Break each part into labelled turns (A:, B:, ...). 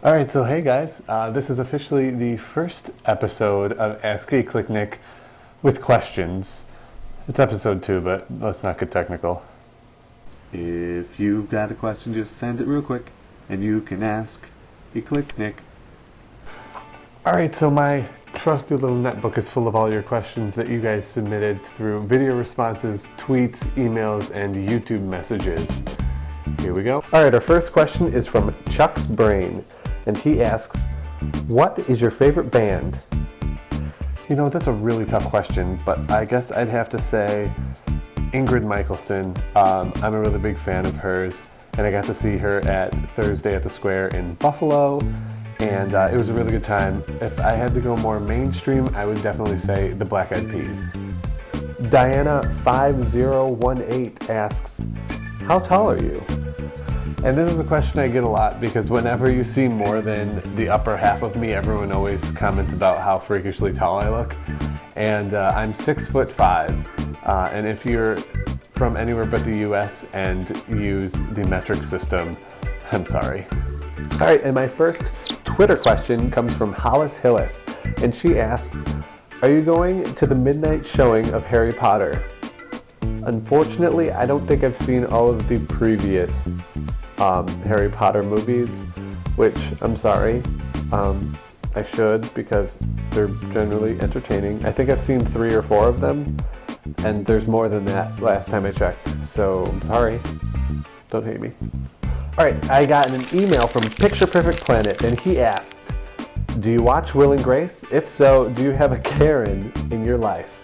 A: Alright, so hey guys, this is officially the first episode of Ask eClickNick with questions. It's episode 2, but let's not get technical.
B: If you've got a question, just send it real quick, and you can ask eClickNick.
A: Alright, so my trusty little netbook is full of all your questions that you guys submitted through video responses, tweets, emails, and YouTube messages. Here we go. Alright, our first question is from Chuck's Brain, and he asks, what is your favorite band? You know, that's a really tough question, but I guess I'd have to say Ingrid Michaelson. I'm a really big fan of hers, and I got to see her at Thursday at the Square in Buffalo, and it was a really good time. If I had to go more mainstream, I would definitely say the Black Eyed Peas. Diana5018 asks, how tall are you? And this is a question I get a lot because whenever you see more than the upper half of me, everyone always comments about how freakishly tall I look. And I'm 6'5", and if you're from anywhere but the US and use the metric system, I'm sorry. All right, and my first Twitter question comes from Hollis Hillis, and she asks, are you going to the midnight showing of Harry Potter? Unfortunately, I don't think I've seen all of the previous Harry Potter movies, which I'm sorry, I should because they're generally entertaining. I think I've seen 3 or 4 of them, and there's more than that last time I checked, so I'm sorry. Don't hate me. Alright, I got an email from Picture Perfect Planet, and he asked, do you watch Will and Grace? If so, do you have a Karen in your life?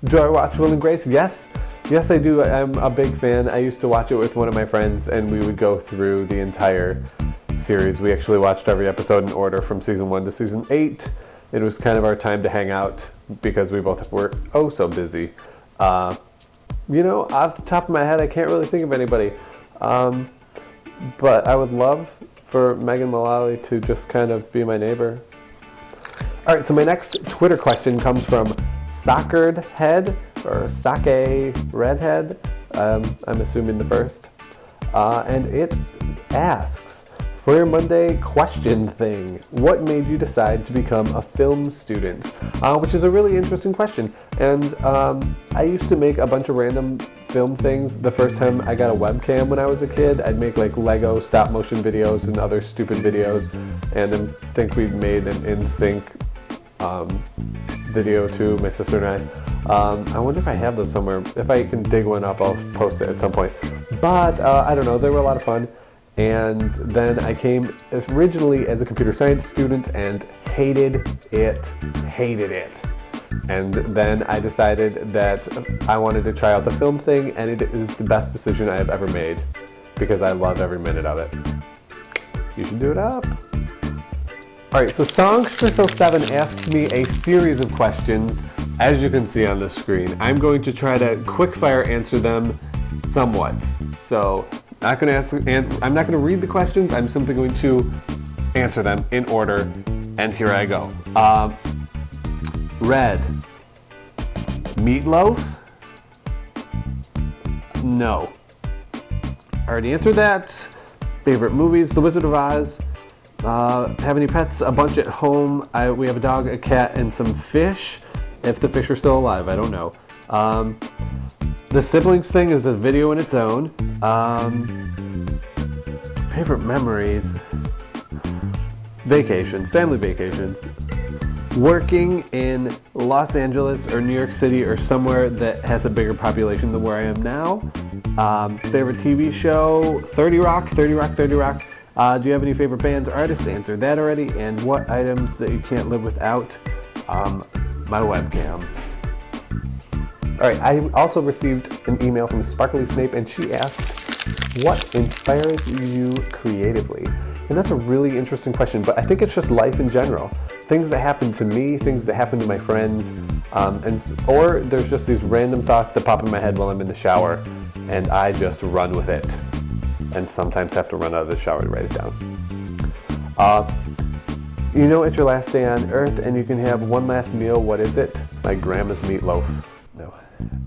A: Do I watch Will and Grace? Yes. Yes, I do. I'm a big fan. I used to watch it with one of my friends, and we would go through the entire series. We actually watched every episode in order from season 1 to season 8. It was kind of our time to hang out because we both were oh so busy. Off the top of my head, I can't really think of anybody. But I would love for Megan Mullally to just kind of be my neighbor. All right, so my next Twitter question comes from Soccered Head, or Sake Redhead, I'm assuming the first. And it asks, for your Monday question thing, what made you decide to become a film student? Which is a really interesting question. And I used to make a bunch of random film things. The first time I got a webcam when I was a kid, I'd make like Lego stop motion videos and other stupid videos. And I think we made an NSYNC video too, my sister and I wonder if I have those somewhere. If I can dig one up, I'll post it at some point. But I don't know, they were a lot of fun. And then I came originally as a computer science student and hated it. And then I decided that I wanted to try out the film thing, and it is the best decision I have ever made because I love every minute of it. You should do it up. Alright, so Songster07 asked me a series of questions, as you can see on the screen. I'm going to try to quick-fire answer them somewhat. So, I'm not going to read the questions, I'm simply going to answer them in order, and here I go. Red. Meatloaf? No. Already answered that. Favorite movies, The Wizard of Oz. Have any pets? A bunch at home. We have a dog, a cat, and some fish. If the fish are still alive, I don't know. The siblings thing is a video in its own. Favorite memories. Vacations, family vacations. Working in Los Angeles or New York City or somewhere that has a bigger population than where I am now. Favorite TV show, 30 Rock. Do you have any favorite bands or artists? Answered that already. And what items that you can't live without? My webcam. Alright, I also received an email from Sparkly Snape, and she asked, what inspires you creatively? And that's a really interesting question, but I think it's just life in general. Things that happen to me, things that happen to my friends, or there's just these random thoughts that pop in my head while I'm in the shower, and I just run with it. And sometimes have to run out of the shower to write it down. It's your last day on Earth and you can have one last meal. What is it? My grandma's meatloaf. No.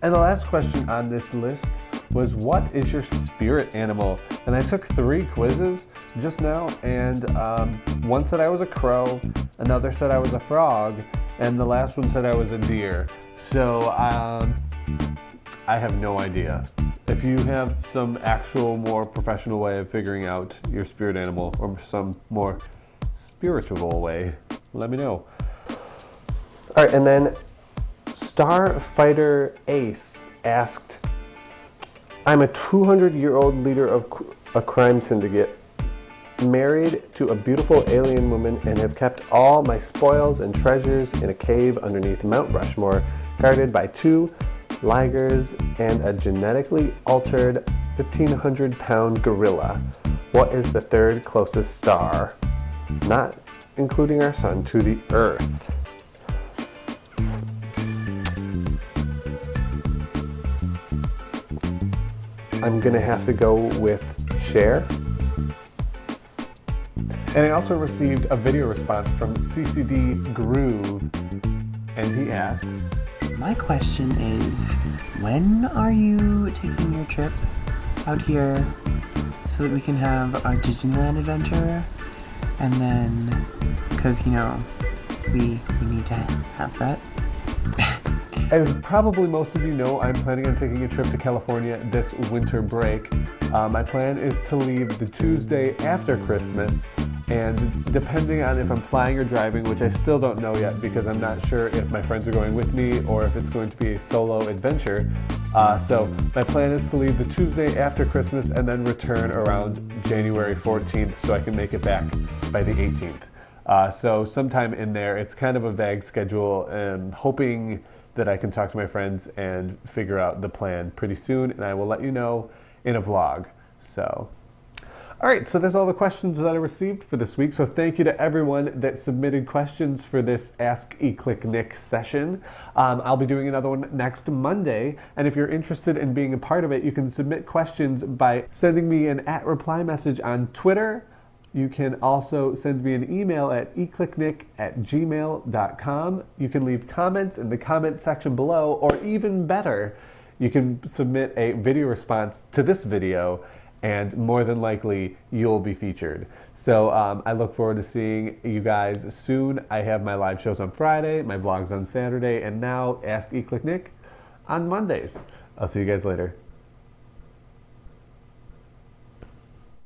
A: And the last question on this list was, what is your spirit animal? And I took 3 quizzes just now, and one said I was a crow, another said I was a frog, and the last one said I was a deer. So I have no idea. If you have some actual more professional way of figuring out your spirit animal, or some more spiritual way, let me know. All right, and then Starfighter Ace asked, I'm a 200-year-old leader of a crime syndicate, married to a beautiful alien woman, and have kept all my spoils and treasures in a cave underneath Mount Rushmore, guarded by 2 ligers and a genetically altered 1,500-pound gorilla. What is the 3rd closest star, not including our sun, to the Earth? I'm gonna have to go with Cher. And I also received a video response from CCD Groove, and he asks,
C: my question is, when are you taking your trip out here so that we can have our Disneyland adventure? And then, because, you know, we need to have that.
A: As probably most of you know, I'm planning on taking a trip to California this winter break. My plan is to leave the Tuesday after Christmas, and depending on if I'm flying or driving, which I still don't know yet because I'm not sure if my friends are going with me or if it's going to be a solo adventure. So my plan is to leave the Tuesday after Christmas and then return around January 14th so I can make it back by the 18th. So sometime in there, it's kind of a vague schedule, and hoping that I can talk to my friends and figure out the plan pretty soon, and I will let you know in a vlog. So, all right, so there's all the questions that I received for this week. So thank you to everyone that submitted questions for this Ask eClickNick session. I'll be doing another one next Monday, and if you're interested in being a part of it, you can submit questions by sending me an @reply message on Twitter. You can also send me an email at eClickNick@gmail.com. You can leave comments in the comment section below, or even better, you can submit a video response to this video, and more than likely, you'll be featured. So I look forward to seeing you guys soon. I have my live shows on Friday, my vlogs on Saturday, and now Ask eClickNick on Mondays. I'll see you guys later.